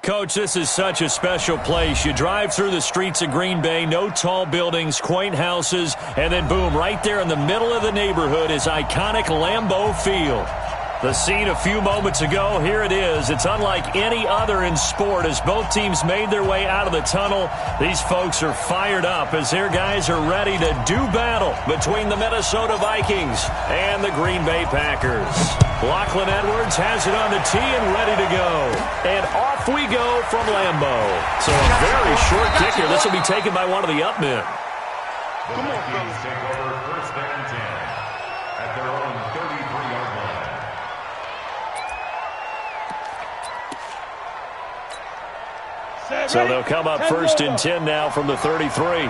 Coach, this is such a special place. You drive through the streets of Green Bay, no tall buildings, quaint houses, and then boom, right there in the middle of the neighborhood is iconic Lambeau Field. The scene a few moments ago, here it is. It's unlike any other in sport as both teams made their way out of the tunnel. These folks are fired up as their guys are ready to do battle between the Minnesota Vikings and the Green Bay Packers. Lachlan Edwards has it on the tee and ready to go. And off we go from Lambeau. So a very short kick here. This will be taken by one of the up men. The Vikings take over first and 10 at their own 33-yard line. So they'll come up first and 10 now from the 33.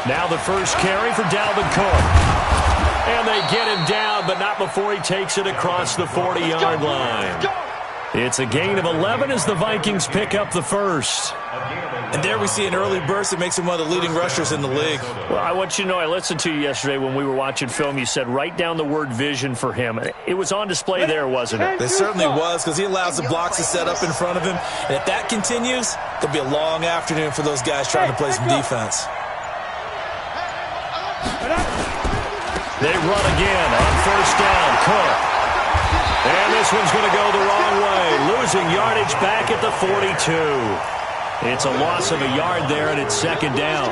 Now the first carry for Dalvin Cook. And they get him down, but not before he takes it across the 40-yard line. It's a gain of 11 as the Vikings pick up the first. And there we see an early burst that makes him one of the leading rushers in the league. Well, I want you to know, I listened to you yesterday when we were watching film. You said write down the word vision for him. It was on display there, wasn't it? It certainly was, because he allows the blocks to set up in front of him. And if that continues, there'll be a long afternoon for those guys trying to play some defense. They run again on first down. Cook. And this one's going to go the wrong way. Losing yardage back at the 42. It's a loss of a yard there, and it's second down.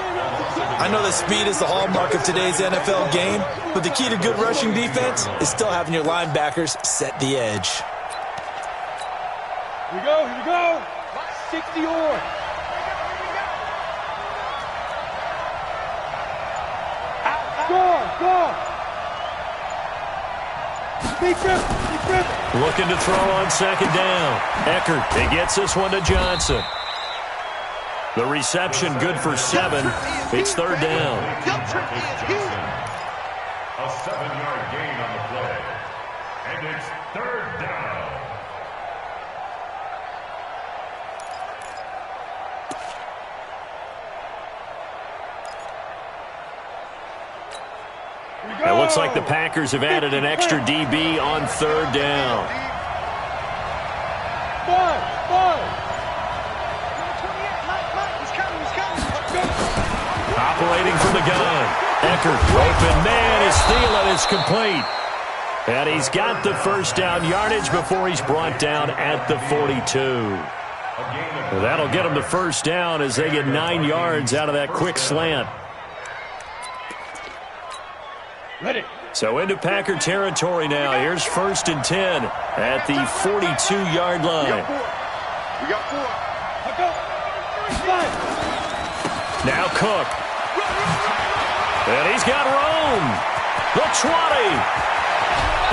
I know that speed is the hallmark of today's NFL game, but the key to good rushing defense is still having your linebackers set the edge. Here we go. 60 or. Go. Looking to throw on second down. Eckert, he gets this one to Johnson. The reception good for 7. It's third down. A 7-yard gain on the play. And it's third down. It looks like the Packers have added an extra DB on third down. Operating from the gun. Eckert, open man, his Thielen is complete. And he's got the first down yardage before he's brought down at the 42. That'll get him the first down as they get 9 yards out of that quick slant. Ready. So into Packer territory now. Here's first and 10 at the 42-yard line. We got 4. Now Cook. And he's got Rome. The 20.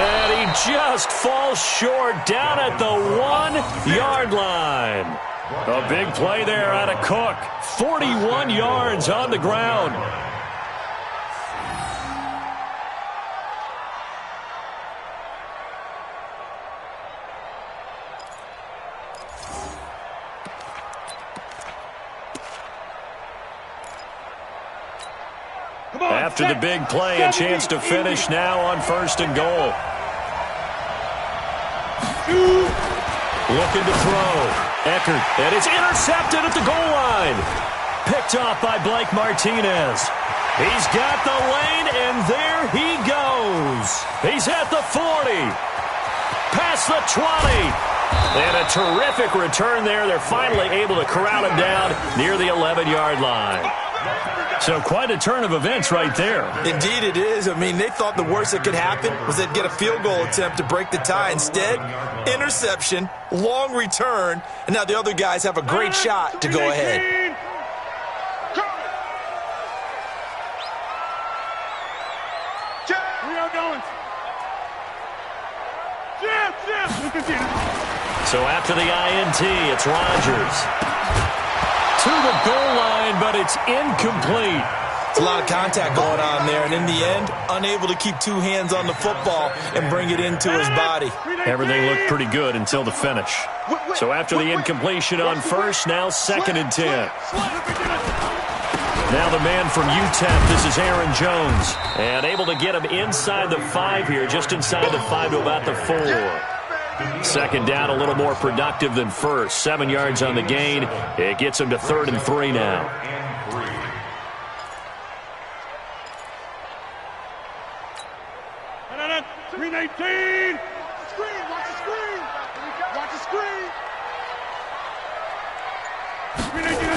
And he just falls short down at the 1-yard line. A big play there out of Cook. 41 yards on the ground. After the big play, a chance to finish now on first and goal. Looking to throw. Eckert, and it's intercepted at the goal line. Picked off by Blake Martinez. He's got the lane, and there he goes. He's at the 40. Past the 20. And a terrific return there. They're finally able to corral him down near the 11-yard line. So quite a turn of events right there. Indeed it is. I mean, they thought the worst that could happen was they'd get a field goal attempt to break the tie. Instead, interception, long return, and now the other guys have a great shot to go ahead. So after the INT, it's Rodgers. To the goal line, but it's incomplete. It's a lot of contact going on there, and in the end, unable to keep 2 hands on the football and bring it into his body. Everything looked pretty good until the finish. So after the incompletion on first, now second and 10. Now the man from UTEP, this is Aaron Jones. And able to get him inside the 5 here, just inside the 5 to about the 4. Second down, a little more productive than first. 7 yards on the gain. It gets him to 3rd and 3 now. Screen 18! Screen! Watch the screen! Watch the screen! Screen 18!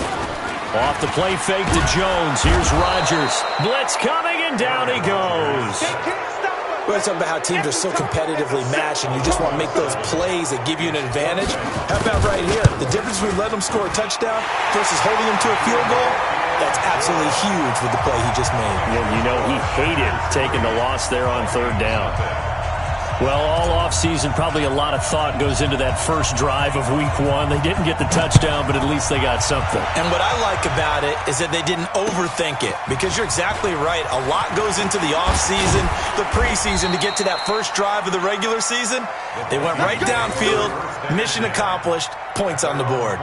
Off the play fake to Jones. Here's Rodgers. Blitz coming, and down he goes. We're talking about how teams are so competitively matched, and you just want to make those plays that give you an advantage. How about right here? The difference between letting them score a touchdown versus holding them to a field goal, that's absolutely huge with the play he just made. Yeah, you know, he hated taking the loss there on 3rd down. Well, all offseason, probably a lot of thought goes into that first drive of Week 1. They didn't get the touchdown, but at least they got something. And what I like about it is that they didn't overthink it, because you're exactly right. A lot goes into the offseason, the preseason, to get to that first drive of the regular season. They went right downfield, mission accomplished, points on the board.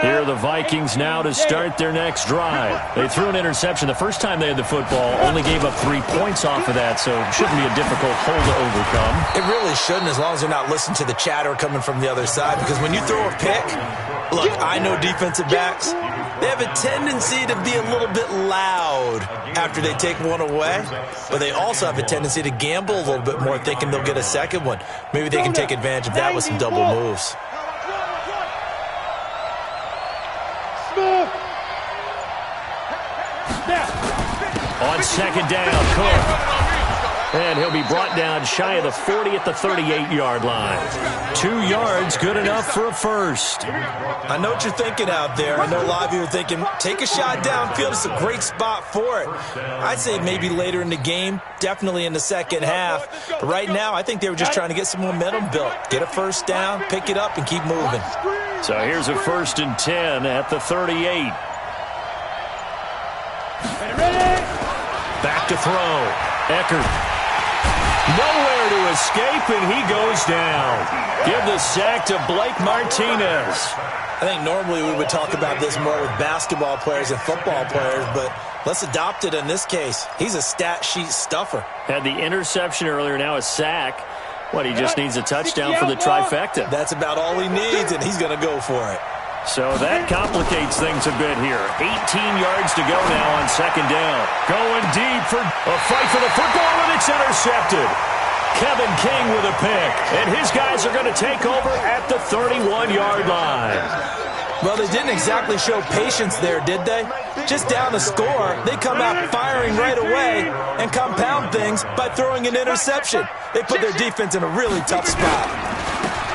Here are the Vikings now to start their next drive. They threw an interception the first time they had the football, only gave up 3 points off of that, so it shouldn't be a difficult hole to overcome. It really shouldn't, as long as they're not listening to the chatter coming from the other side, because when you throw a pick, look, I know defensive backs, they have a tendency to be a little bit loud after they take one away, but they also have a tendency to gamble a little bit more, thinking they'll get a second one. Maybe they can take advantage of that with some double moves. On second down, Cook. And he'll be brought down shy of the 40 at the 38-yard line. 2 yards, good enough for a first. I know what you're thinking out there. I know a lot of you are thinking, take a shot downfield. It's a great spot for it. I'd say maybe later in the game, definitely in the second half. But right now, I think they were just trying to get some momentum built. Get a first down, pick it up, and keep moving. So here's a 1st and 10 at the 38. Back to throw. Eckert. Nowhere to escape, and he goes down. Give the sack to Blake Martinez. I think normally we would talk about this more with basketball players and football players, but let's adopt it in this case. He's a stat sheet stuffer. Had the interception earlier, now a sack. What, he just needs a touchdown for the trifecta. That's about all he needs, and he's going to go for it. So that complicates things a bit here. 18 yards to go now on second down. Going deep for a fight for the football, and it's intercepted. Kevin King with a pick, and his guys are going to take over at the 31-yard line. Well, they didn't exactly show patience there, did they? Just down the score, they come out firing right away and compound things by throwing an interception. They put their defense in a really tough spot.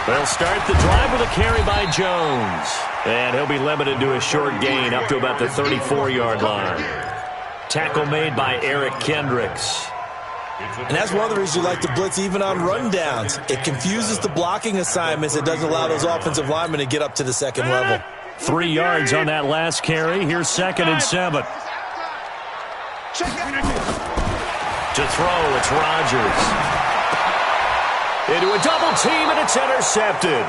They'll start the drive with a carry by Jones. And he'll be limited to a short gain up to about the 34-yard line. Tackle made by Eric Kendricks. And that's one of the reasons you like to blitz even on rundowns. It confuses the blocking assignments. It doesn't allow those offensive linemen to get up to the second level. 3 yards on that last carry. Here's 2nd and 7. To throw, it's Rodgers. Into a double team, and it's intercepted.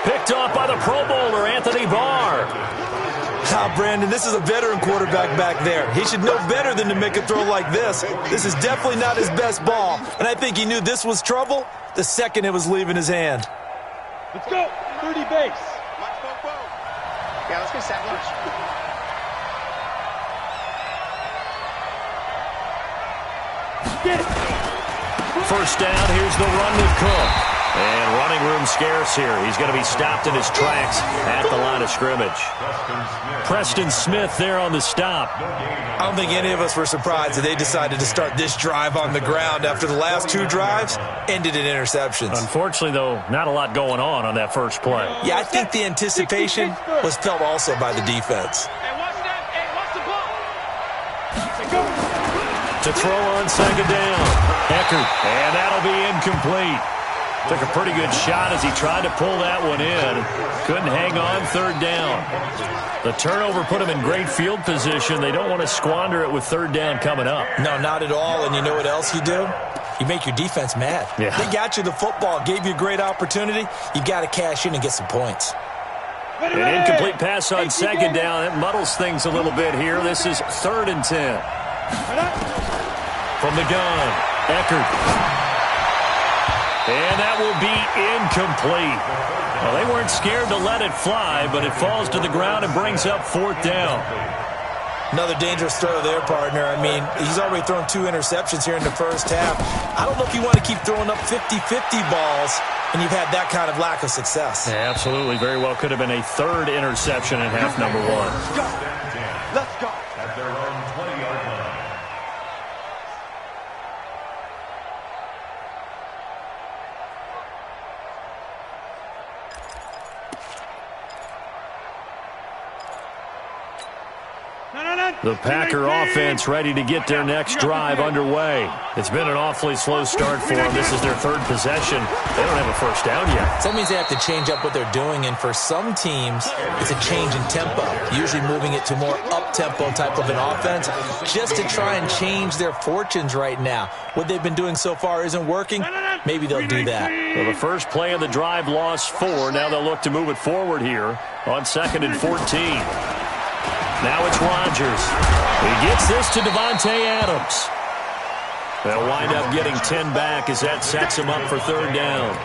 Picked off by the Pro Bowler, Anthony Barr. Brandon, this is a veteran quarterback back there. He should know better than to make a throw like this. This is definitely not his best ball, and I think he knew this was trouble the second it was leaving his hand. Let's go. 30 base. Yeah, let's go set lunch. Get it. First down, here's the run with Cook. And running room scarce here. He's going to be stopped in his tracks at the line of scrimmage. Preston Smith there on the stop. I don't think any of us were surprised that they decided to start this drive on the ground after the last 2 drives ended in interceptions. Unfortunately, though, not a lot going on that first play. Yeah, I think the anticipation was felt also by the defense. Hey, watch that. Hey, watch the ball. To throw on second down. Eckert, and that'll be incomplete. Took a pretty good shot as he tried to pull that one in. Couldn't hang on 3rd down. The turnover put him in great field position. They don't want to squander it with 3rd down coming up. No, not at all. And you know what else you do? You make your defense mad. Yeah. They got you the football, gave you a great opportunity. You got to cash in and get some points. An incomplete pass on second down. It muddles things a little bit here. This is 3rd and 10. From the gun, Eckert. And that will be incomplete. Well, they weren't scared to let it fly, but it falls to the ground and brings up 4th down. Another dangerous throw there, partner. I mean, he's already thrown 2 interceptions here in the first half. I don't know if you want to keep throwing up 50-50 balls and you've had that kind of lack of success. Yeah, absolutely. Very well could have been a 3rd interception in half number 1. Let's go. At their own 20-yard line. The Packer offense ready to get their next drive underway. It's been an awfully slow start for them. This is their 3rd possession. They don't have a first down yet. So that means they have to change up what they're doing, and for some teams, it's a change in tempo, usually moving it to more up-tempo type of an offense just to try and change their fortunes right now. What they've been doing so far isn't working. Maybe they'll do that. Well, the first play of the drive lost 4. Now they'll look to move it forward here on 2nd and 14. Now it's Rodgers. He gets this to Davante Adams. They'll wind up getting 10 back as that sets him up for 3rd down.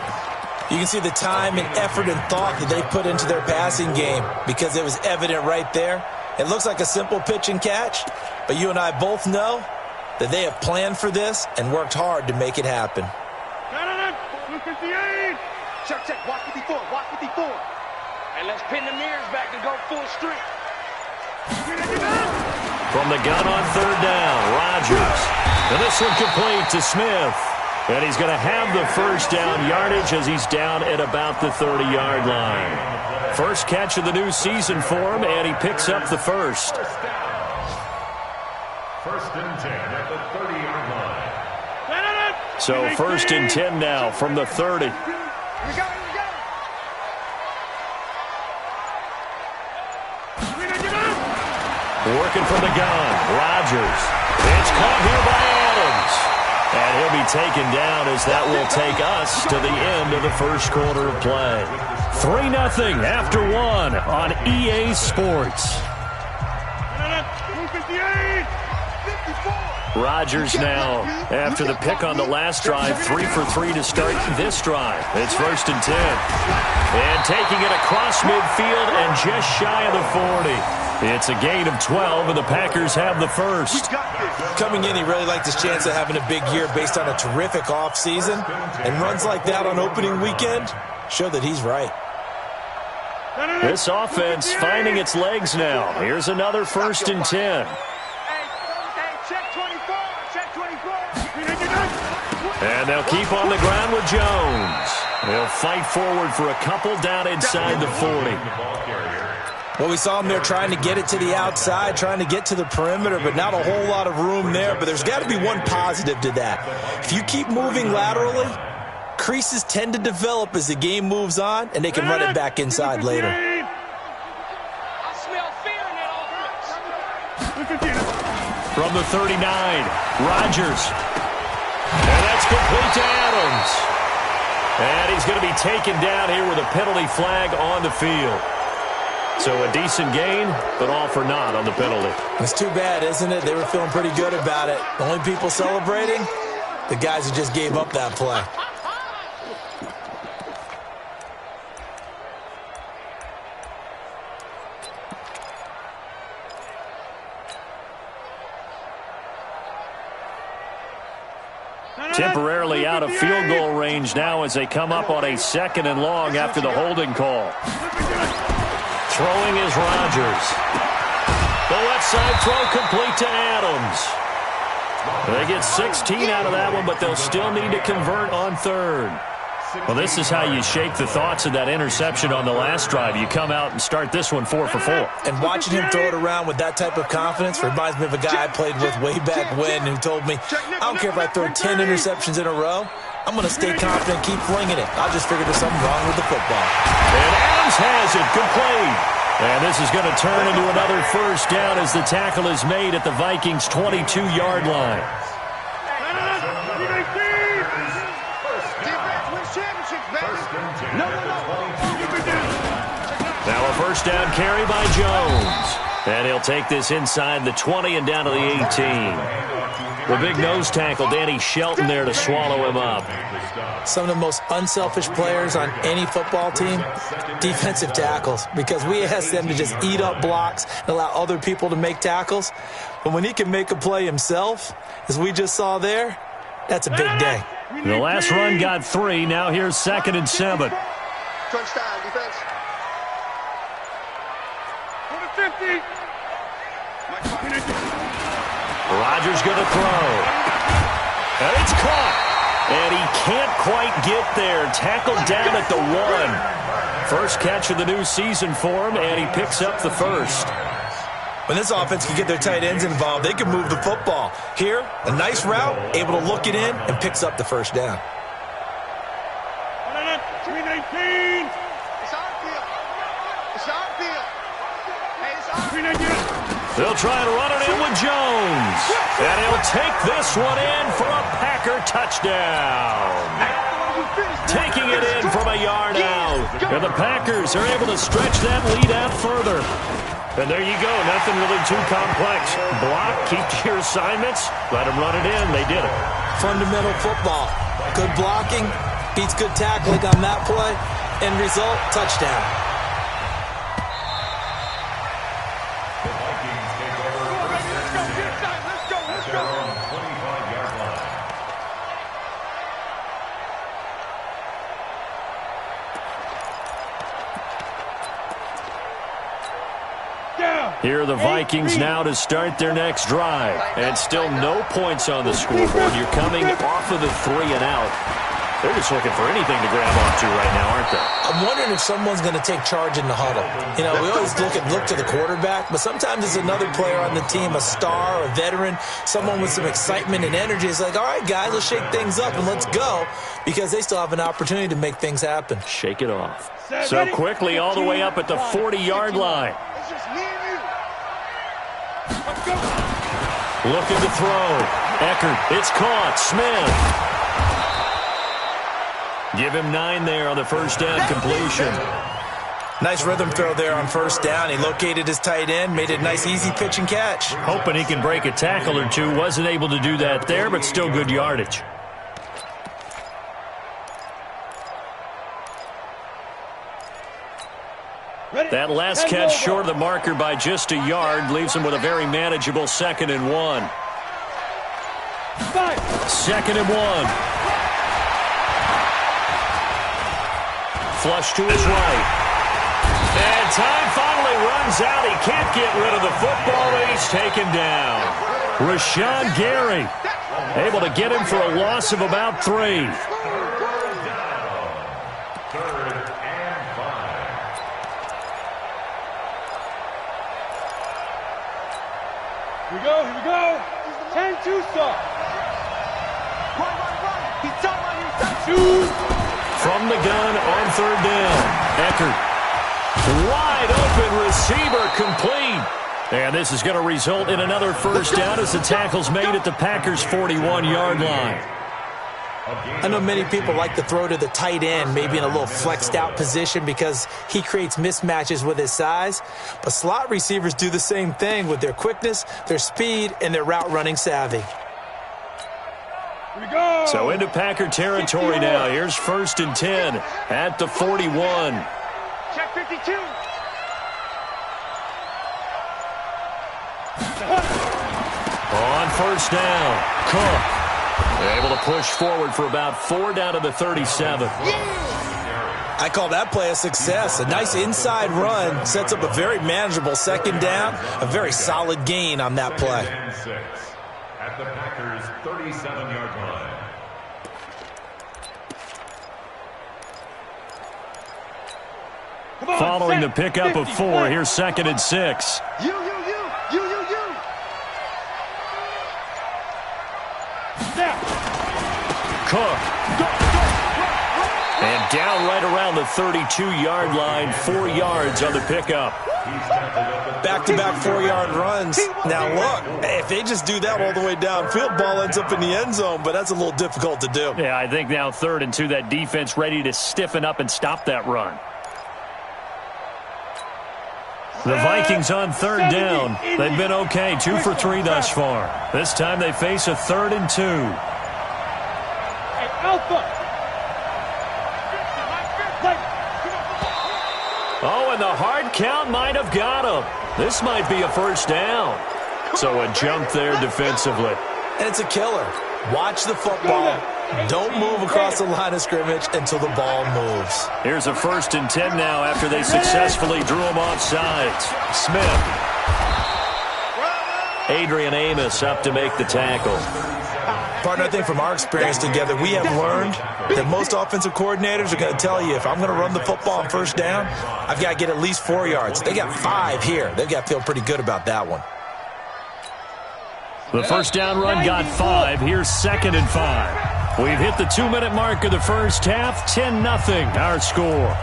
You can see the time and effort and thought that they put into their passing game because it was evident right there. It looks like a simple pitch and catch, but you and I both know that they have planned for this and worked hard to make it happen. Check. Watch 54. Watch 54. And let's pin the mirrors back and go full strength. From the gun on 3rd down, Rodgers. And this one complete to Smith. And he's going to have the first down yardage as he's down at about the 30-yard line. First catch of the new season for him, and he picks up the first. 1st and 10 at the 30-yard line. So 1st and 10 now from the 30. We got it. Working from the gun, Rodgers. It's caught here by Adams. And he'll be taken down as that will take us to the end of the first quarter of play. 3-0 after 1 on EA Sports. Rodgers now, after the pick on the last drive, 3 for 3 to start this drive. It's 1st and 10. And taking it across midfield and just shy of the 40. It's a gain of 12, and the Packers have the first. Coming in, he really liked his chance of having a big year based on a terrific offseason. And runs like that on opening weekend show that he's right. This offense finding its legs now. Here's another 1st and 10. Check 24. Check 24. And they'll keep on the ground with Jones. They'll fight forward for a couple down inside the 40. Well, we saw him there trying to get it to the outside, trying to get to the perimeter, but not a whole lot of room there. But there's got to be one positive to that. If you keep moving laterally, creases tend to develop as the game moves on, and they can run it back inside later. I smell fear in that offense. From the 39, Rodgers. And that's complete to Adams. And he's going to be taken down here with a penalty flag on the field. So a decent gain, but all for naught on the penalty. It's too bad, isn't it? They were feeling pretty good about it. The only people celebrating, the guys who just gave up that play. Temporarily out of field goal range now as they come up on a 2nd and long after the holding call. Throwing is Rodgers. The left side throw complete to Adams. They get 16 out of that one, but they'll still need to convert on 3rd. Well, this is how you shake the thoughts of that interception on the last drive. You come out and start this one 4 for 4. And watching him throw it around with that type of confidence reminds me of a guy I played with way back when who told me, I don't care if I throw 10 interceptions in a row, I'm going to stay confident and keep flinging it. I just figured there's something wrong with the football. And Adams has it complete. And this is going to turn into another first down as the tackle is made at the Vikings' 22-yard line. First down carry by Jones. And he'll take this inside the 20 and down to the 18. The big nose tackle, Danny Shelton, there to swallow him up. Some of the most unselfish players on any football team, defensive tackles, because we ask them to just eat up blocks and allow other people to make tackles. But when he can make a play himself, as we just saw there, that's a big day. The last run got 3. Now here's 2nd and 7. Touchdown, defense. 50. Rodgers going to throw. And it's caught. And he can't quite get there. Tackled down at the 1. First catch of the new season for him, and he picks up the first. When this offense can get their tight ends involved, they can move the football. Here, a nice route, able to look it in, and picks up the first down. 319. It's our field. It's our field. Hey, it's our field. They'll try and run it in with Jones. And he'll take this one in for a Packer touchdown. Taking it in from a yard out. And the Packers are able to stretch that lead out further. And there you go. Nothing really too complex. Block, keep to your assignments, let them run it in. They did it. Fundamental football. Good blocking, beats good tackling on that play. End result, touchdown. Here are the Vikings now to start their next drive. And still no points on the scoreboard. You're coming off of the 3 and out. They're just looking for anything to grab onto right now, aren't they? I'm wondering if someone's going to take charge in the huddle. You know, we always look to the quarterback, but sometimes it's another player on the team, a star, a veteran, someone with some excitement and energy. It's like, all right, guys, let's shake things up and let's go, because they still have an opportunity to make things happen. Shake it off. So quickly all the way up at the 40-yard line. It's just me and you. Let's go. Looking to throw. Eckert, it's caught. Smith. Give him 9 there on the first down completion. Nice rhythm throw there on first down. He located his tight end, made it a nice, easy pitch and catch. Hoping he can break a tackle or two. Wasn't able to do that there, but still good yardage. That last catch short of the marker by just a yard leaves him with a very manageable 2nd and 1. 2nd and 1. Flush to his right. And time finally runs out. He can't get rid of the football, and he's taken down. Rashawn Gary able to get him for a loss of about 3. Here we go. 10-2 stop. Run. He's talking about you. From the gun on 3rd down. Eckert. Wide open receiver complete. And this is going to result in another first down as the tackle's made at the Packers' 41-yard line. I know many people like to throw to the tight end, maybe in a little flexed out position because he creates mismatches with his size. But slot receivers do the same thing with their quickness, their speed, and their route running savvy. So into Packer territory now. Here's 1st and 10 at the 41. Check 52. On first down, Cook. Able to push forward for about 4 down to the 37. I call that play a success. A nice inside run sets up a very manageable 2nd down. A very solid gain on that play. At the Packers' 37-yard line. Following the pickup of 4, here's 2nd and 6. You. Cook. And down right around the 32-yard line, 4 yards on the pickup. Back-to-back 4-yard runs. Now look, if they just do that all the way downfield, ball ends up in the end zone, but that's a little difficult to do. Yeah, I think now 3rd and 2, that defense ready to stiffen up and stop that run. The Vikings on third down. They've been okay, 2 for 3 thus far. This time they face a 3rd and 2. Oh, and the hard count might have got him. This might be a first down. So a jump there defensively. And it's a killer. Watch the football. Don't move across the line of scrimmage until the ball moves. Here's a 1st and 10 now after they successfully drew him off sides. Smith. Adrian Amos up to make the tackle. Partner, I think from our experience together, we have learned that most offensive coordinators are going to tell you, if I'm going to run the football on first down, I've got to get at least 4 yards. They got 5 here. They've got to feel pretty good about that one. The first down run got 5. Here's 2nd and 5. We've hit the 2-minute mark of the first half. 10-0 our score.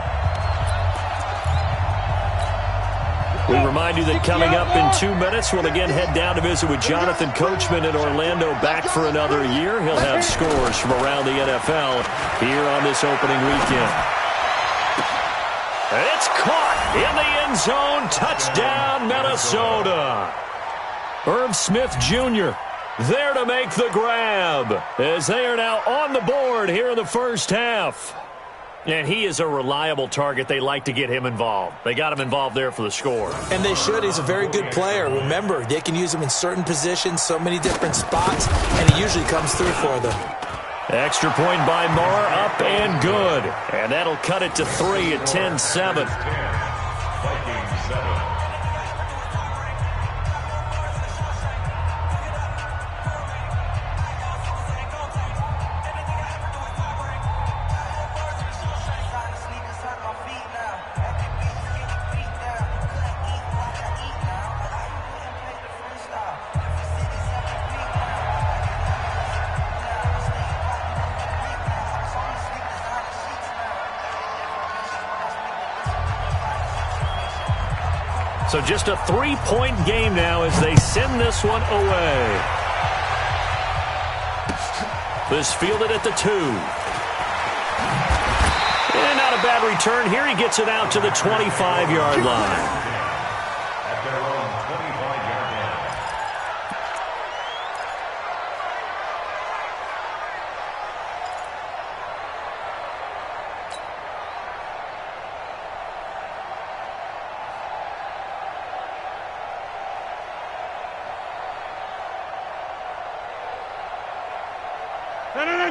We remind you that coming up in 2 minutes, we'll again head down to visit with Jonathan Coachman in Orlando, back for another year. He'll have scores from around the NFL here on this opening weekend. It's caught in the end zone. Touchdown, Minnesota. Irv Smith Jr. there to make the grab as they are now on the board here in the first half. And he is a reliable target. They like to get him involved. They got him involved there for the score. And they should. He's a very good player. Remember, they can use him in certain positions, so many different spots, and he usually comes through for them. Extra point by Moore, up and good. And that'll cut it to 3 at 10-7. So just a 3-point game now as they send this one away. This fielded at the 2. And not a bad return here. He gets it out to the 25-yard line. At their own 25-yard line.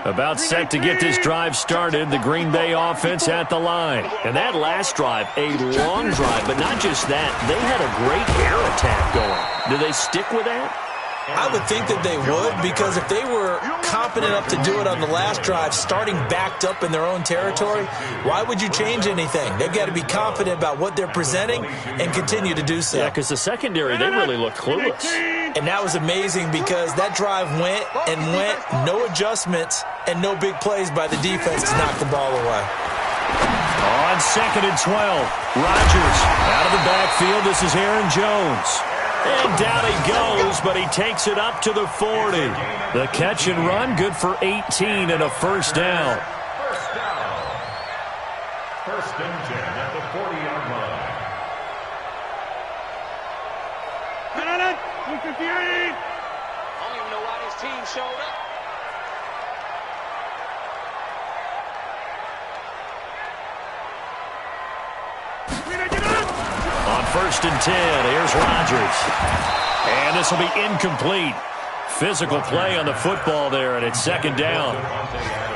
About set to get this drive started, the Green Bay offense at the line. And that last drive, a long drive, but not just that. They had a great air attack going. Do they stick with that? I would think that they would, because if they were competent enough to do it on the last drive, starting backed up in their own territory, why would you change anything? They've got to be confident about what they're presenting and continue to do so. Yeah, because the secondary, they really look clueless. And that was amazing because that drive went and went, no adjustments and no big plays by the defense to knock the ball away. On 2nd and 12, Rodgers out of the backfield. This is Aaron Jones. And down he goes, but he takes it up to the 40. The catch and run, good for 18 and a first down. First down. 1st and 10 at the 40-yard line. 258. I don't even know why this team showed up. On 1st and 10, here's Rodgers. And this will be incomplete. Physical play on the football there, and it's 2nd down.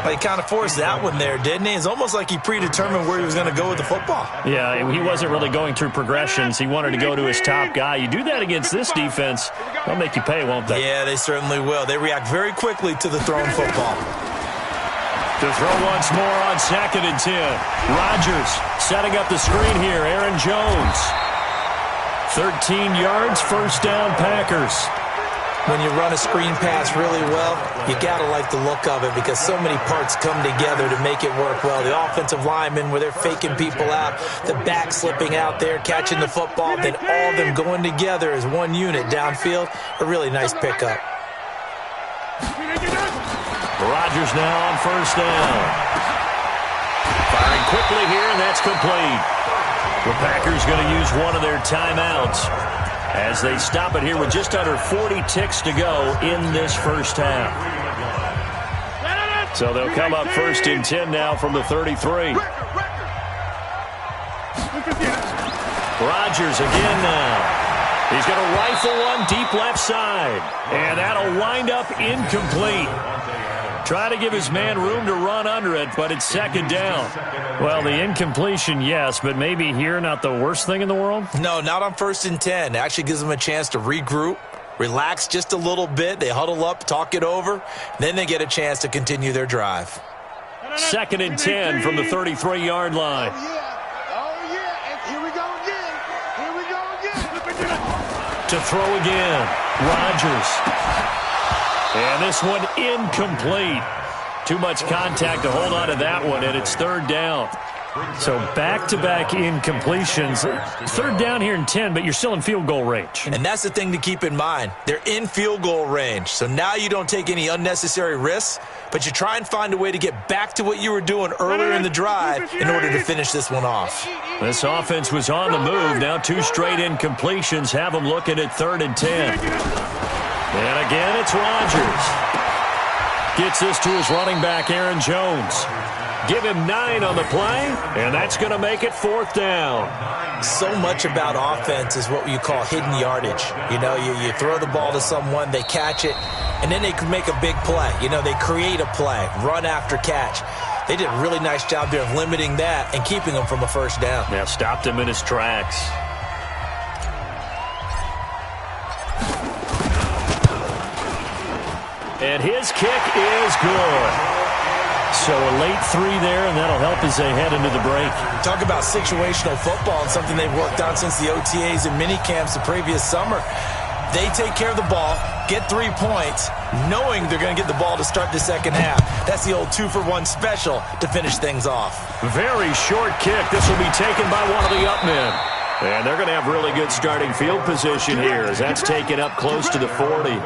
Well, he kind of forced that one there, didn't he? It's almost like he predetermined where he was going to go with the football. Yeah, he wasn't really going through progressions. He wanted to go to his top guy. You do that against this defense, they'll make you pay, won't they? Yeah, they certainly will. They react very quickly to the thrown football. To throw once more on 2nd and 10. Rodgers setting up the screen here. Aaron Jones. 13 yards, first down, Packers. When you run a screen pass really well, you got to like the look of it because so many parts come together to make it work well. The offensive linemen, where they're faking people out, the back slipping out there, catching the football, then all of them going together as one unit downfield. A really nice pickup. Rodgers now on first down. Firing quickly here, and that's complete. The Packers going to use one of their timeouts as they stop it here with just under 40 ticks to go in this first half. So they'll come up 1st and 10 now from the 33. Rodgers again now. He's going to rifle one deep left side. And that'll wind up incomplete. Try to give his man room to run under it, but it's 2nd down. Well, the incompletion, yes, but maybe here not the worst thing in the world? No, not on 1st and 10. It actually gives them a chance to regroup, relax just a little bit. They huddle up, talk it over. Then they get a chance to continue their drive. 2nd and 10 from the 33-yard line. Oh, yeah. And here we go again. Here we go again. To throw again. Rodgers. And this one incomplete. Too much contact to hold on to that one, and it's 3rd down. So back-to-back incompletions. 3rd down here and 10, but you're still in field goal range. And that's the thing to keep in mind. They're in field goal range. So now you don't take any unnecessary risks, but you try and find a way to get back to what you were doing earlier in the drive in order to finish this one off. This offense was on the move. Now 2 straight incompletions have them looking at 3rd and 10. And again, it's Rodgers. Gets this to his running back, Aaron Jones. Give him 9 on the play, and that's going to make it 4th down. So much about offense is what you call hidden yardage. You know, you throw the ball to someone, they catch it, and then they can make a big play. You know, they create a play, run after catch. They did a really nice job there of limiting that and keeping him from a 1st down. Yeah, stopped him in his tracks. And his kick is good. So a late 3 there, and that'll help as they head into the break. Talk about situational football and something they've worked on since the OTAs and mini camps the previous summer. They take care of the ball, get 3 points, knowing they're going to get the ball to start the 2nd half. That's the old 2-for-1 special to finish things off. Very short kick. This will be taken by one of the up men. And they're going to have really good starting field position here as that's taken up close to the 40.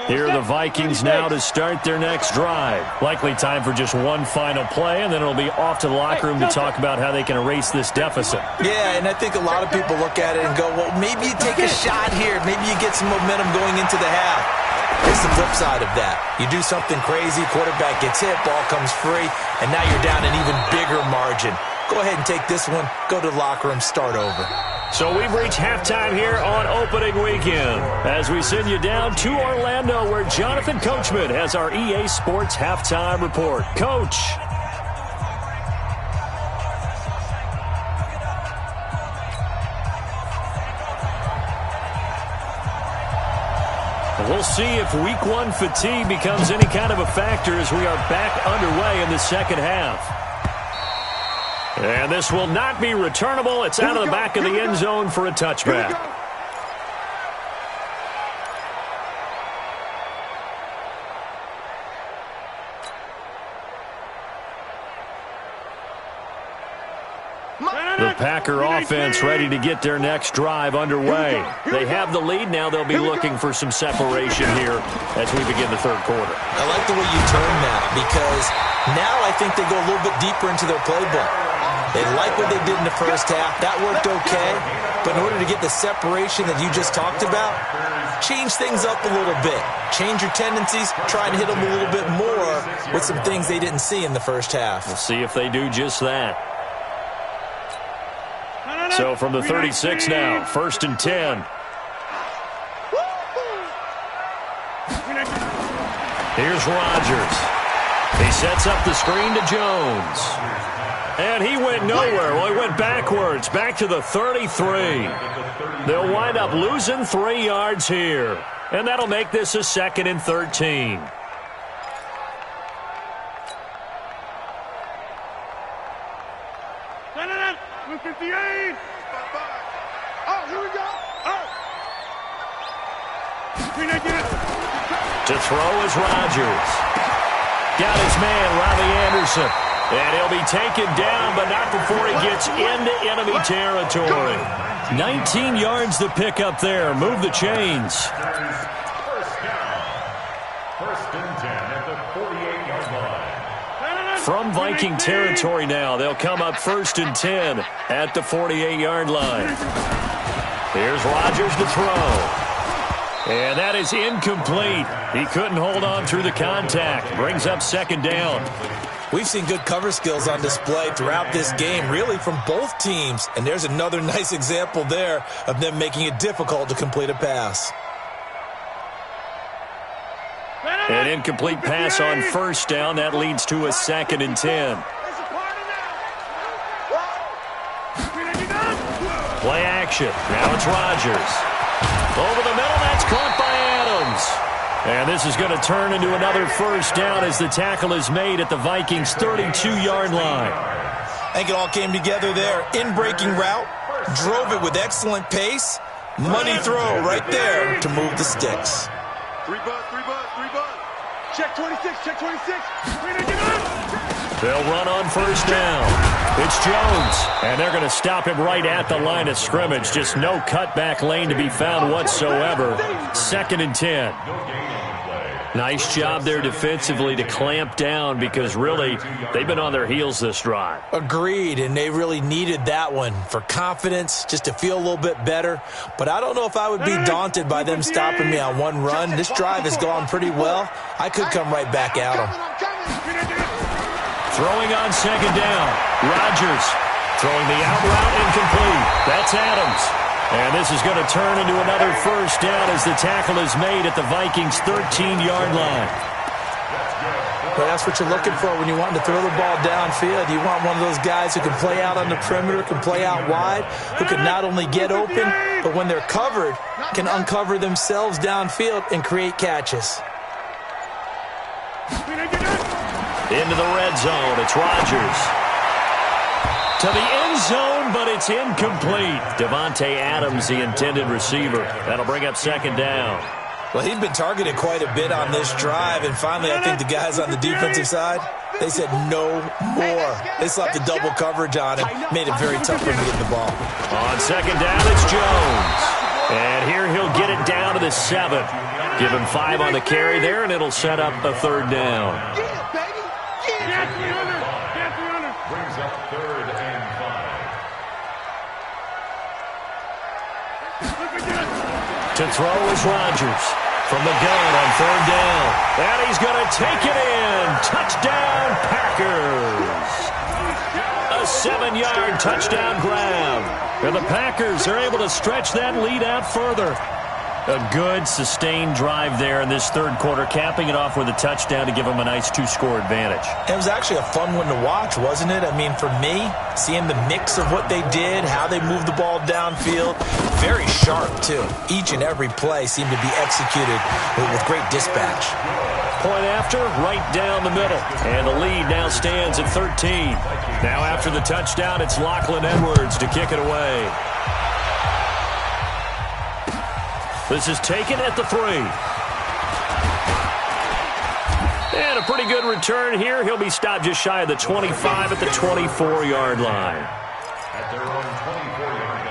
Here are the Vikings now to start their next drive. Likely time for just one final play, and then it'll be off to the locker room to talk about how they can erase this deficit. Yeah, and I think a lot of people look at it and go, well, maybe you take a shot here. Maybe you get some momentum going into the half. Here's the flip side of that. You do something crazy, quarterback gets hit, ball comes free, and now you're down an even bigger margin. Go ahead and take this one, go to the locker room, start over. So we've reached halftime here on opening weekend as we send you down to Orlando where Jonathan Coachman has our EA Sports halftime report. Coach. We'll see if week 1 fatigue becomes any kind of a factor as we are back underway in the 2nd half. And this will not be returnable. It's out of the back of the end zone for a touchback. The Packer offense ready to get their next drive underway. They have the lead. Now they'll be looking for some separation here as we begin the 3rd quarter. I like the way you term that because now I think they go a little bit deeper into their playbook. They like what they did in the 1st half. That worked okay. But in order to get the separation that you just talked about, change things up a little bit. Change your tendencies. Try and hit them a little bit more with some things they didn't see in the 1st half. We'll see if they do just that. So from the 36 now, 1st and 10. Here's Rodgers. He sets up the screen to Jones. And he went nowhere. Well, he went backwards, back to the 33. They'll wind up losing 3 yards here. And that'll make this a 2nd and 13. Oh, here we go. To throw is Rodgers. Got his man, Robbie Anderson. And he'll be taken down, but not before he gets into enemy territory. 19 yards to pick up there. Move the chains. From Viking territory now, they'll come up 1st and 10 at the 48-yard line. Here's Rodgers to throw. And that is incomplete. He couldn't hold on through the contact. Brings up 2nd down. We've seen good cover skills on display throughout this game, really from both teams. And there's another nice example there of them making it difficult to complete a pass. An incomplete pass on 1st down. That leads to a 2nd and 10. Play action. Now it's Rodgers. Over the middle, that's caught by Adams. And this is going to turn into another 1st down as the tackle is made at the Vikings' 32-yard line. I think it all came together there. In-breaking route, drove it with excellent pace. Money throw right there to move the sticks. 3 bucks. Check 26, check 26. They'll run on 1st down. It's Jones, and they're going to stop him right at the line of scrimmage. Just no cutback lane to be found whatsoever. 2nd and 10. Nice job there defensively to clamp down because really they've been on their heels this drive. Agreed, and they really needed that one for confidence, just to feel a little bit better. But I don't know if I would be daunted by them stopping me on one run. This drive has gone pretty well. I could come right back at them. Throwing on 2nd down. Rodgers throwing the out route incomplete. That's Adams. And this is going to turn into another 1st down as the tackle is made at the Vikings' 13-yard line. Well, that's what you're looking for when you want to throw the ball downfield. You want one of those guys who can play out on the perimeter, can play out wide, who can not only get open, but when they're covered, can uncover themselves downfield and create catches. Into the red zone. It's Rodgers. To the end zone, but it's incomplete. Devontae Adams, the intended receiver. That'll bring up 2nd down. Well, he'd been targeted quite a bit on this drive, and finally I think the guys on the defensive side, they said no more. They slapped the double coverage on him, made it very tough for him to get the ball. On 2nd down, it's Jones. And here he'll get it down to the 7. Give him 5 on the carry there, and it'll set up a 3rd down. Brings up 3rd and 5. To throw is Rodgers. From the gun on 3rd down. And he's going to take it in. Touchdown, Packers. A 7-yard touchdown grab. And the Packers are able to stretch that lead out further. A good, sustained drive there in this 3rd quarter, capping it off with a touchdown to give them a nice 2-score advantage. It was actually a fun one to watch, wasn't it? I mean, for me, seeing the mix of what they did, how they moved the ball downfield, very sharp, too. Each and every play seemed to be executed with great dispatch. Point after, right down the middle. And the lead now stands at 13. Now after the touchdown, it's Lachlan Edwards to kick it away. This is taken at the 3. And a pretty good return here. He'll be stopped just shy of the 25 at the 24-yard line. At their own 24-yard line.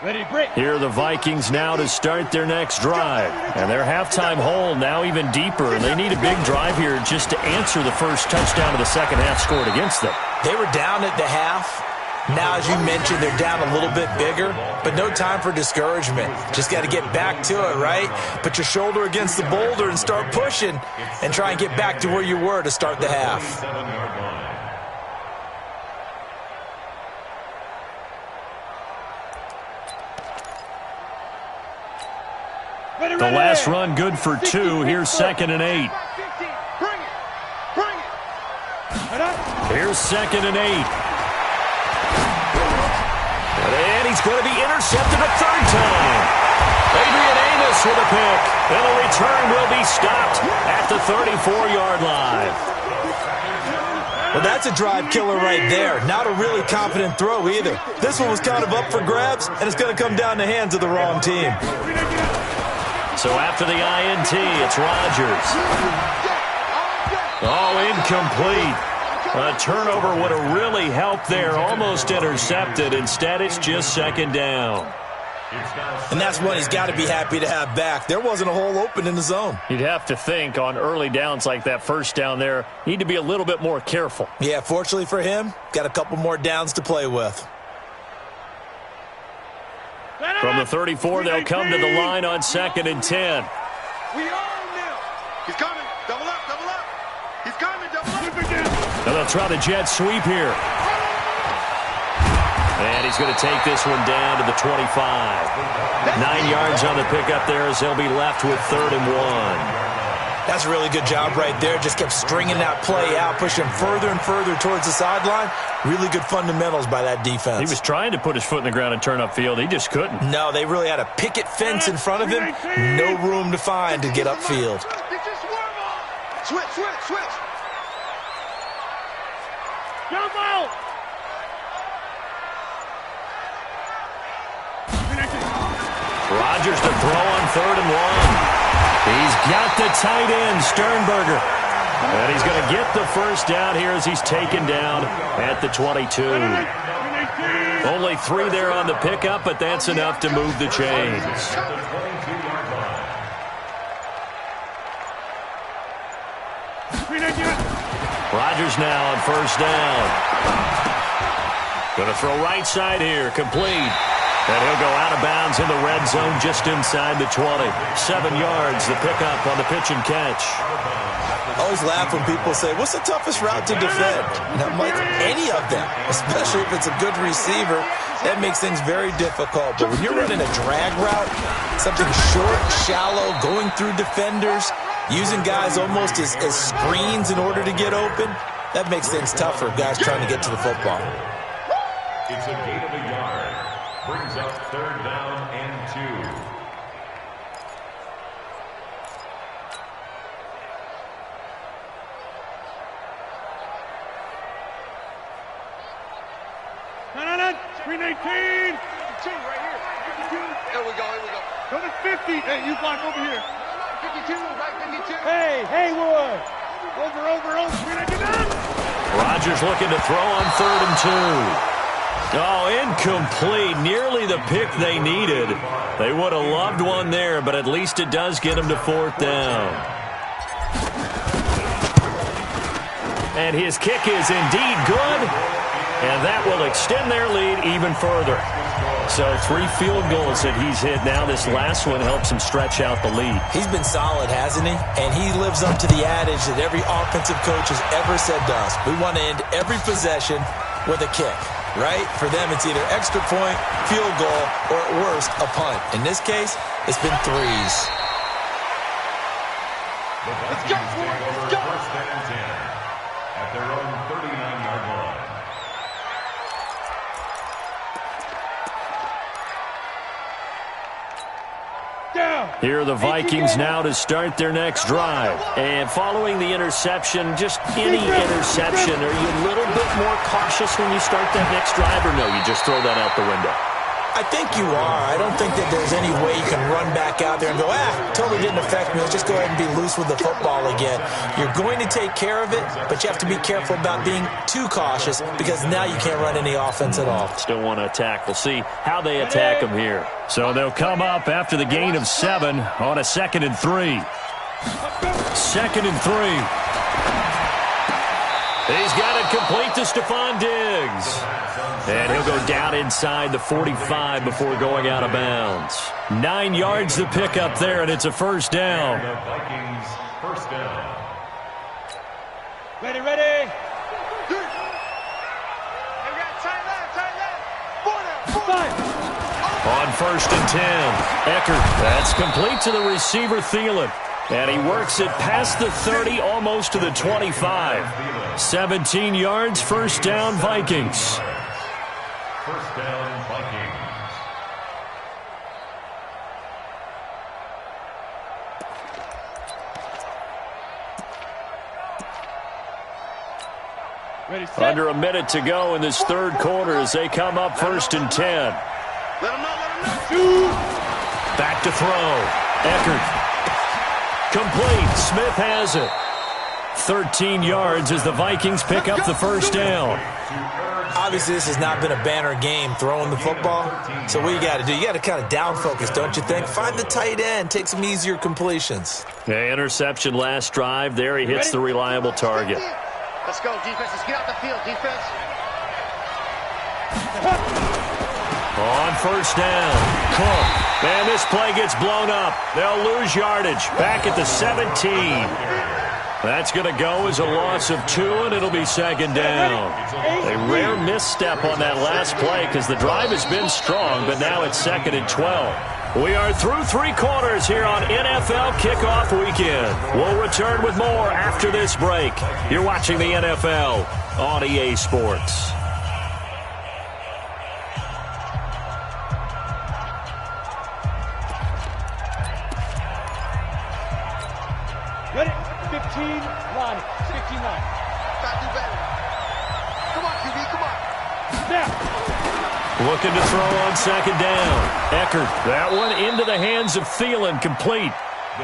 Ready, break. Here are the Vikings now to start their next drive. And their halftime hole now even deeper. And they need a big drive here just to answer the first touchdown of the second half scored against them. They were down at the half. Now, as you mentioned, they're down a little bit bigger, but no time for discouragement. Just got to get back to it, right? Put your shoulder against the boulder and start pushing and try and get back to where you were to start the half. The last run good for 2. Here's 2nd and 8. Here's 2nd and 8. And he's going to be intercepted a 3rd time. Adrian Amos with a pick. And the return will be stopped at the 34-yard line. Well, that's a drive killer right there. Not a really confident throw either. This one was kind of up for grabs, and it's going to come down the hands of the wrong team. So after the INT, it's Rodgers. Oh, incomplete. A turnover would have really helped there. Almost intercepted. Instead, it's just 2nd down. And that's one he's got to be happy to have back. There wasn't a hole open in the zone. You'd have to think on early downs like that first down there, need to be a little bit more careful. Yeah, fortunately for him, got a couple more downs to play with. From the 34, they'll come to the line on 2nd and 10. We own them. He's coming. Double up, double up. He's coming, double up. Now they'll try the jet sweep here. And he's going to take this one down to the 25. 9 yards on the pickup there as they'll be left with 3rd and 1. That's a really good job right there. Just kept stringing that play out, pushing further and further towards the sideline. Really good fundamentals by that defense. He was trying to put his foot in the ground and turn upfield. He just couldn't. No, they really had a picket fence in front of him. No room to find to get upfield. Switch, switch, switch. Jump out. Rodgers to throw on 3rd and 1. He's got the tight end, Sternberger. And he's going to get the first down here as he's taken down at the 22. Only 3 there on the pickup, but that's enough to move the chains. Rodgers now on 1st down. Going to throw right side here, complete. And he'll go out of bounds in the red zone just inside the 20. 7 yards, the pickup on the pitch and catch. I always laugh when people say, what's the toughest route to defend? And I'm like, any of them, especially if it's a good receiver. That makes things very difficult. But when you're running a drag route, something short, shallow, going through defenders, using guys almost as screens in order to get open, that makes things tough for guys trying to get to the football. It's a gain of a yard. Brings up 3rd down and 2. No. Screen 18. 2 right here. 52. Here we go, here we go. Go to 50. Hey, you block over here. 52, right 52. Hey, Haywood. Over. Screen 18. Rodgers looking to throw on 3rd and 2. Oh, incomplete. Nearly the pick they needed. They would have loved one there, but at least it does get them to 4th down. And his kick is indeed good, and that will extend their lead even further. So 3 field goals that he's hit now. This last one helps him stretch out the lead. He's been solid, hasn't he? And he lives up to the adage that every offensive coach has ever said to us. We want to end every possession with a kick. Right? For them, it's either extra point, field goal, or at worst, a punt. In this case, it's been 3s. Let's go, let's go. 1st and 10 at their own 39-yard line. Here are the Vikings now to start their next drive. And following the interception, just any interception, are you a little bit more cautious when you start that next drive, or no, you just throw that out the window? I think you are. I don't think that there's any way you can run back out there and go, totally didn't affect me. Let's just go ahead and be loose with the football again. You're going to take care of it, but you have to be careful about being too cautious because now you can't run any offense at all. Still want to attack. We'll see how they attack them here. So they'll come up after the gain of 7 on a 2nd and 3. 2nd and 3. He's got it complete to Stephon Diggs. And he'll go down inside the 45 before going out of bounds. 9 yards to pick up there, and it's a 1st down. The Vikings 1st down. Ready. Hey, we got tight left. 4 down. On 1st and 10, Eckert. That's complete to the receiver, Thielen. And he works it past the 30, almost to the 25. 17 yards, 1st down, Vikings. 1st down, Vikings. Ready, set. Under a minute to go in this 3rd quarter as they come up 1st and 10. Let him know. Back to throw. Eckert. Complete. Smith has it. 13 yards as the Vikings pick up the first down. Obviously, this has not been a banner game throwing the football. So what you got to do, you got to kind of down focus, don't you think? Find the tight end, take some easier completions. Yeah, interception last drive. There he hits the reliable target. Let's go, defense. Let's get out the field, defense. On first down, Cook. Man, this play gets blown up. They'll lose yardage. Back at the 17. That's going to go as a loss of 2, and it'll be second down. A rare misstep on that last play because the drive has been strong, but now it's second and 12. We are through 3 quarters here on NFL Kickoff Weekend. We'll return with more after this break. You're watching the NFL on EA Sports. Ready? 15, line. 15, line. Gotta do better. Come on, QB, come on. Now. Looking to throw on second down. Eckert, that one into the hands of Thielen, complete.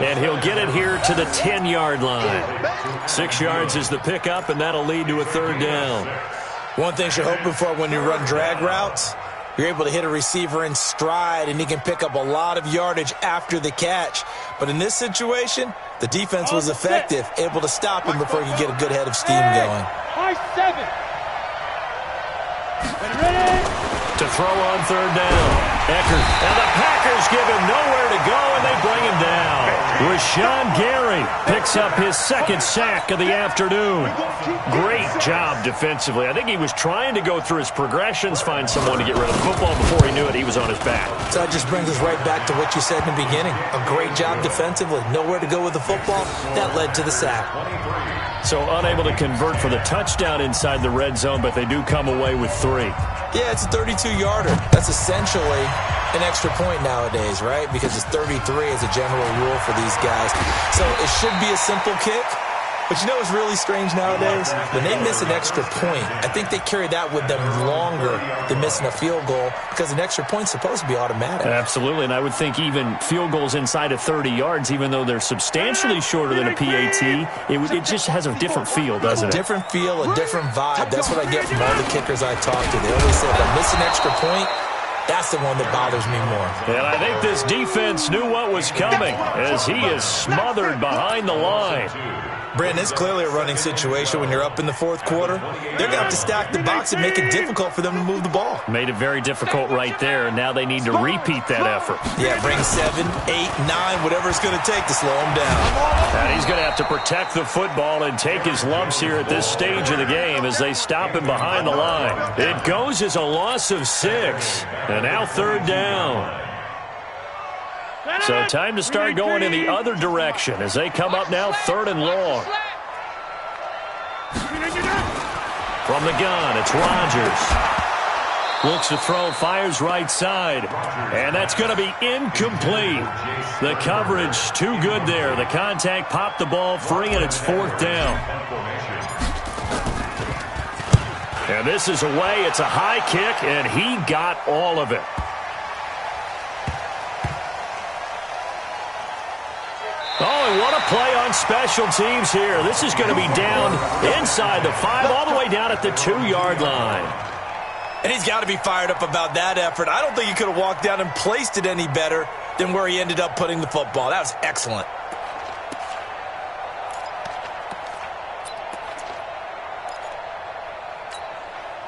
And he'll get it here to the 10-yard line. 6 yards is the pickup, and that'll lead to a third down. One thing you're hoping for when you run drag routes, you're able to hit a receiver in stride, and he can pick up a lot of yardage after the catch. But in this situation, the defense was effective, able to stop him before he could get a good head of steam going. High 7. Ready? To throw on third down. Eckert. And the Packers give him nowhere to go, and they bring him down. Rashawn Gary picks up his second sack of the afternoon. Great job defensively. I think he was trying to go through his progressions, find someone to get rid of the football. Before he knew it, he was on his back. So that just brings us right back to what you said in the beginning. A great job defensively. Nowhere to go with the football. That led to the sack. So unable to convert for the touchdown inside the red zone, but they do come away with 3. Yeah, it's a 32-yarder. That's essentially an extra point nowadays, right? Because it's 33 as a general rule for these guys. So it should be a simple kick. But you know what's really strange nowadays? When they miss an extra point, I think they carry that with them longer than missing a field goal because an extra point's supposed to be automatic. Absolutely, and I would think even field goals inside of 30 yards, even though they're substantially shorter than a PAT, it just has a different feel, doesn't it? A different feel, a different vibe. That's what I get from all the kickers I talk to. They always say, if I miss an extra point, that's the one that bothers me more. And I think this defense knew what was coming as he is smothered behind the line. Brandon, it's clearly a running situation when you're up in the fourth quarter. They're going to have to stack the box and make it difficult for them to move the ball. Made it very difficult right there. Now they need to repeat that effort. Yeah, bring 7, 8, 9, whatever it's going to take to slow him down. And he's going to have to protect the football and take his lumps here at this stage of the game as they stop him behind the line. It goes as a loss of 6. And now third down. So time to start going in the other direction as they come up now third and long. From the gun, it's Rodgers. Looks to throw, fires right side. And that's going to be incomplete. The coverage too good there. The contact popped the ball free, and it's fourth down. And this is away. It's a high kick, and he got all of it. Oh, and what a play on special teams here. This is going to be down inside the 5, all the way down at the 2-yard line. And he's got to be fired up about that effort. I don't think he could have walked down and placed it any better than where he ended up putting the football. That was excellent.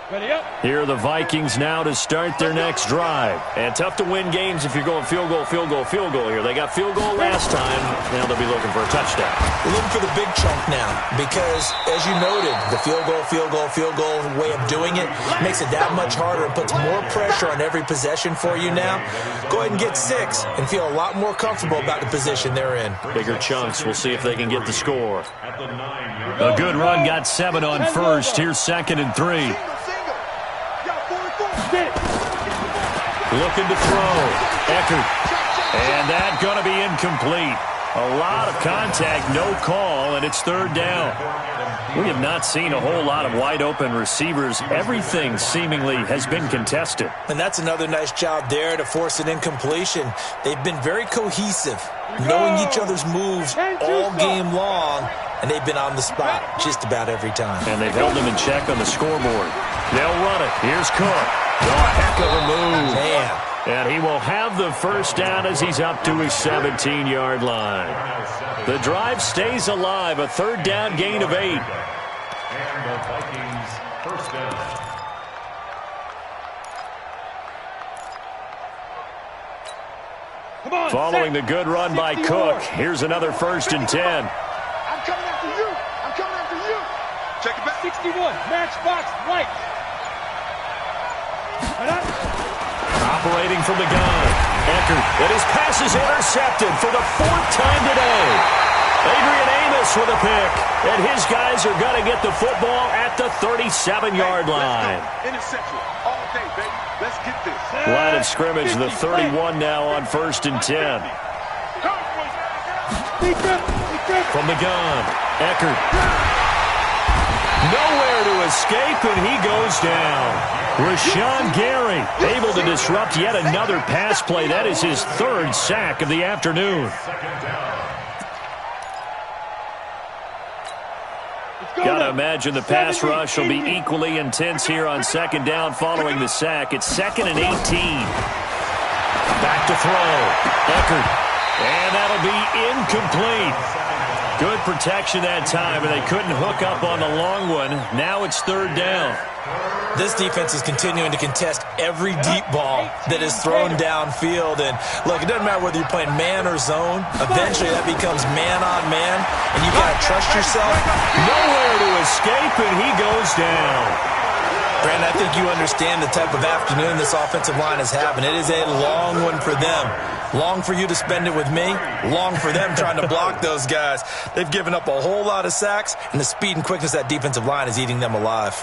Ready up. Here are the Vikings now to start their next drive. And tough to win games if you're going field goal, field goal, field goal here. They got field goal last time. Now they'll be looking for a touchdown. We're looking for the big chunk now because, as you noted, the field goal way of doing it makes it that much harder and puts more pressure on every possession for you now. Go ahead and get 6 and feel a lot more comfortable about the position they're in. Bigger chunks. We'll see if they can get the score. A good run got 7 on first. Here's second and 3. Looking to throw. Eckert. And that's going to be incomplete. A lot of contact, no call, and it's third down. We have not seen a whole lot of wide-open receivers. Everything seemingly has been contested. And that's another nice job there to force an incompletion. They've been very cohesive, knowing each other's moves all game long, and they've been on the spot just about every time. And they've held them in check on the scoreboard. They'll run it. Here's Cook. Oh, a heck of a move. Man. And he will have the first down as he's up to his 17-yard line. The drive stays alive. A third down gain of 8. And the Vikings first down. Come on, Following the set. good run by 60 Cook, more. here's another 1st and 10. I'm coming after you. I'm coming after you. Check it back. 61. Match box right. Operating from the gun. Eckert, and his pass is intercepted for the 4th time today. Adrian Amos with a pick, and his guys are going to get the football at the 37-yard line. Interception all day, baby. Let's get this. Line of scrimmage, the 31 now on 1st and 10. From the gun, Eckert. Nowhere to escape, and he goes down. Rashawn Gary able to disrupt yet another pass play. That is his 3rd sack of the afternoon. Got to imagine the pass rush will be equally intense here on 2nd down following the sack. It's 2nd and 18. Back to throw. Eckert. And that'll be incomplete. Good protection that time, and they couldn't hook up on the long one. Now it's 3rd down. This defense is continuing to contest every deep ball that is thrown downfield. And, look, it doesn't matter whether you're playing man or zone. Eventually, that becomes man on man, and you got to trust yourself. Nowhere to escape, and he goes down. Brandon, I think you understand the type of afternoon this offensive line is having. It is a long one for them. Long for you to spend it with me. Long for them trying to block those guys. They've given up a whole lot of sacks, and the speed and quickness of that defensive line is eating them alive.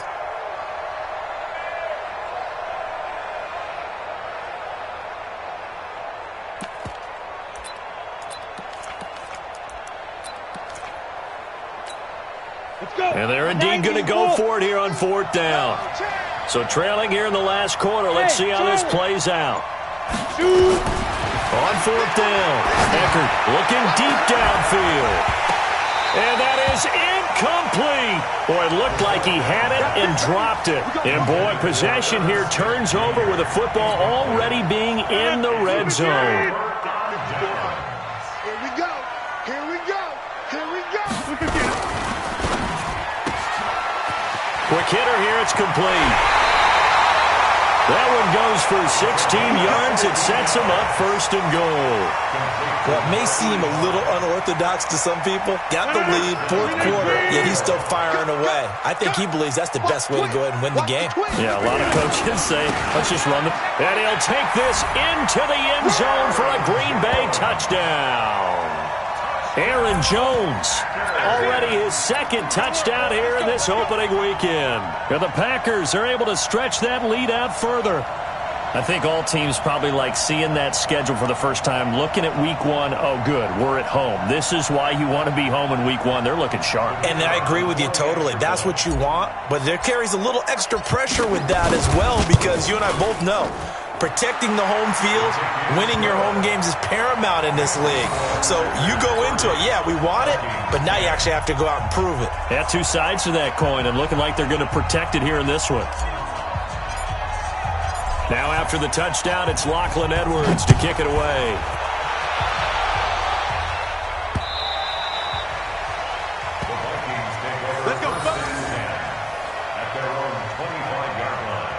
And they're indeed going to go for it here on 4th down. So trailing here in the last quarter. Let's see how this plays out. On 4th down, Eckert looking deep downfield. And that is incomplete. Boy, it looked like he had it and dropped it. And, boy, possession here turns over with the football already being in the red zone. Here we go. Here we go. Here we go. Quick hitter here, it's complete. That one goes for 16 yards. It sets him up 1st and goal. Well, it may seem a little unorthodox to some people. Got the lead, 4th quarter, yet he's still firing away. I think he believes that's the best way to go ahead and win the game. Yeah, a lot of coaches say, let's just run it. And he'll take this into the end zone for a Green Bay touchdown. Aaron Jones, already his 2nd touchdown here in this opening weekend. And the Packers are able to stretch that lead out further. I think all teams probably like seeing that schedule for the first time, looking at week 1. Oh, good, we're at home. This is why you want to be home in week 1. They're looking sharp. And I agree with you totally. That's what you want. But there carries a little extra pressure with that as well, because you and I both know protecting the home field, winning your home games is paramount in this league. So you go into it, yeah, we want it, but now you actually have to go out and prove it. Yeah, 2 sides to that coin, and looking like they're going to protect it here in this one. Now after the touchdown, it's Lachlan Edwards to kick it away. Let's go, at their own 25-yard line.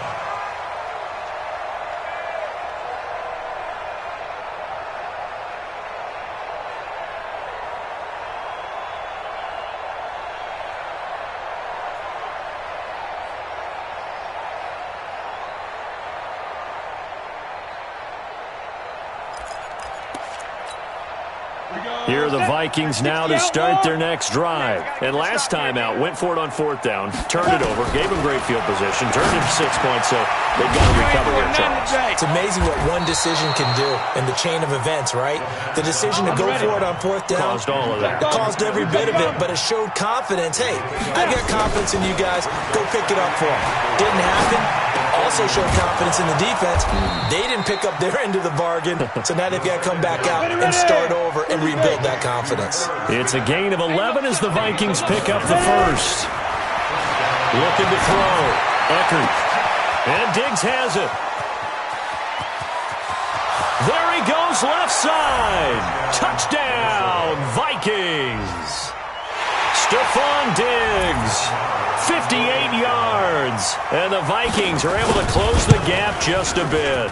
Here are the Vikings now to start their next drive. And last time out, went for it on 4th down, turned it over, gave them great field position, turned it to 6 points, so they've got to recover their Charles. It's amazing what one decision can do in the chain of events, right? The decision to go for it on 4th down Caused all of that. It caused every bit of it, but it showed confidence. Hey, I got confidence in you guys. Go pick it up for them. Didn't happen. also showed confidence in the defense. They didn't pick up their end of the bargain, so now they've got to come back out and start over and rebuild that confidence. It's a gain of 11 as the Vikings pick up the first. Looking to throw. Eckert. And Diggs has it. There he goes, left side. Touchdown, Vikings. Stephon Diggs, 58 yards. And the Vikings are able to close the gap just a bit.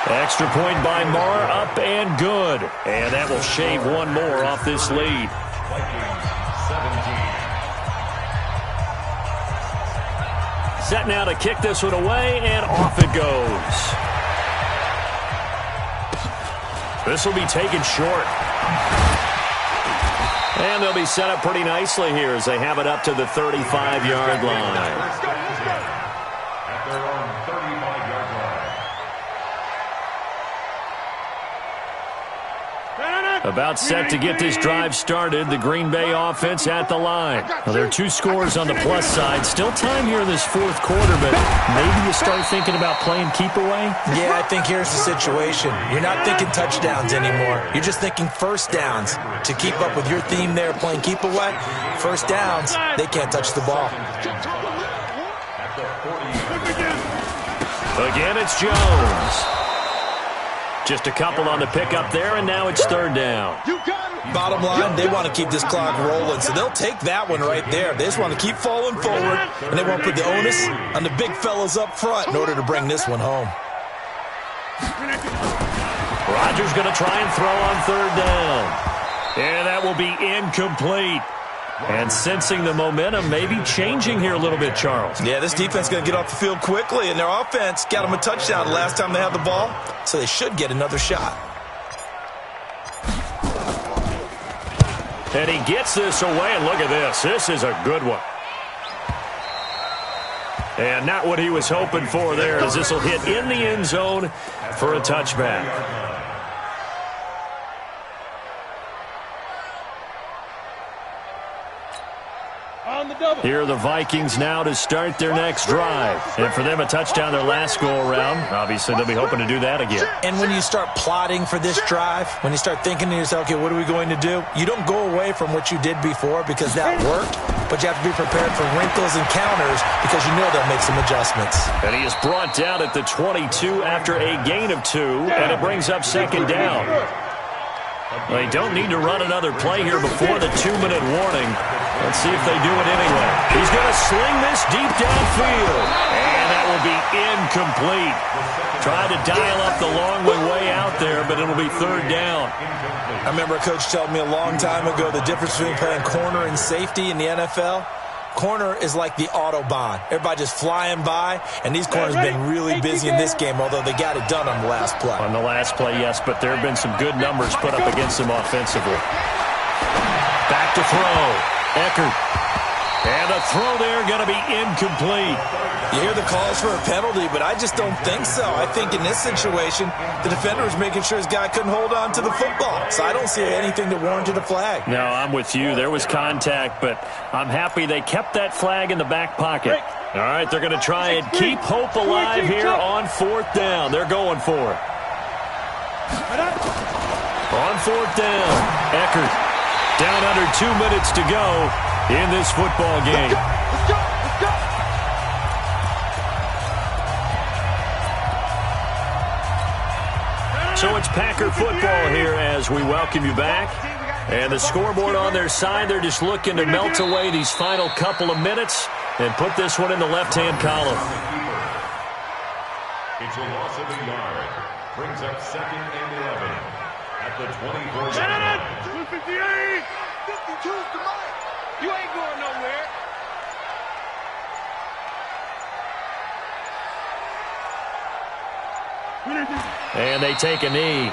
Extra point by Marr, up and good. And that will shave one more off this lead. Vikings 17. Set now to kick this one away, and off it goes. This will be taken short. And they'll be set up pretty nicely here as they have it up to the 35-yard line. At their own 35-yard line. About set to get this drive started. The Green Bay offense at the line. Now, there are two scores on the plus side. Still time here in this fourth quarter, but maybe you start thinking about playing keep away? Yeah, I think here's the situation. You're not thinking touchdowns anymore. You're just thinking first downs. To keep up with your theme there, playing keep away, first downs, they can't touch the ball. Again, it's Jones. Just a couple on the pickup there, and now it's third down. Bottom line, they want to keep this clock rolling, so they'll take that one right there. They just want to keep falling forward, and they want to put the onus on the big fellas up front in order to bring this one home. Rodgers going to try and throw on third down. And that will be incomplete. And sensing the momentum maybe changing here a little bit, Charles. Yeah, this defense is going to get off the field quickly, and their offense got them a touchdown the last time they had the ball, so they should get another shot. And he gets this away, and look at this. This is a good one. And not what he was hoping for there, as this will hit in the end zone for a touchback. Here are the Vikings now to start their next drive. And for them, a touchdown their last go-around. Obviously, they'll be hoping to do that again. And when you start plotting for this drive, when you start thinking to yourself, okay, what are we going to do? You don't go away from what you did before because that worked, but you have to be prepared for wrinkles and counters because you know they'll make some adjustments. And he is brought down at the 22 after a gain of 2, and it brings up second down. They don't need to run another play here before the 2-minute warning. Let's see if they do it anyway. He's going to sling this deep downfield. And that will be incomplete. Tried to dial up the long way out there, but it'll be third down. I remember a coach telling me a long time ago the difference between playing corner and safety in the NFL. Corner is like the Autobahn. Everybody just flying by, and these corners have been really busy in this game, although they got it done on the last play. On the last play, yes, but there have been some good numbers put up against them offensively. Back to throw. Eckert. And the throw there going to be incomplete. You hear the calls for a penalty, but I just don't think so. I think in this situation, the defender was making sure his guy couldn't hold on to the football. So I don't see anything that warranted a flag. No, I'm with you. There was contact, but I'm happy they kept that flag in the back pocket. All right, they're going to try and keep hope alive here on fourth down. They're going for it. On fourth down, Eckert. Down under 2 minutes to go in this football game. So it's Packer football here as we welcome you back. And the scoreboard on their side, they're just looking to melt away these final couple of minutes and put this one in the left-hand column. It's a loss of a yard. Brings up second and 11 at the 24-yard line. 258! 52's the mark! You ain't going nowhere! And they take a knee.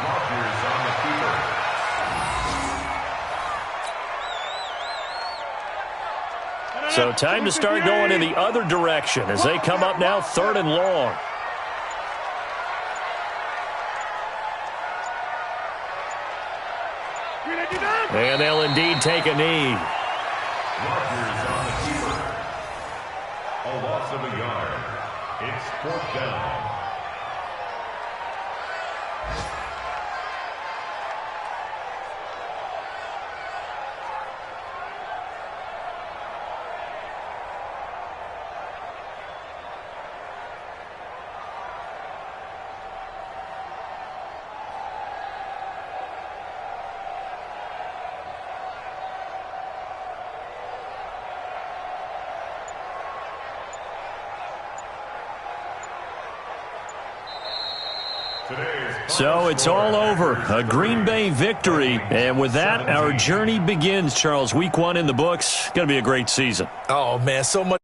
So time to start going in the other direction as they come up now third and long. And they'll indeed take a knee. Rodgers on the keeper. A loss of a yard. It's 4th down. So it's all over. A Green Bay victory. And with that, our journey begins, Charles. Week 1 in the books. Going to be a great season. Oh, man, so much.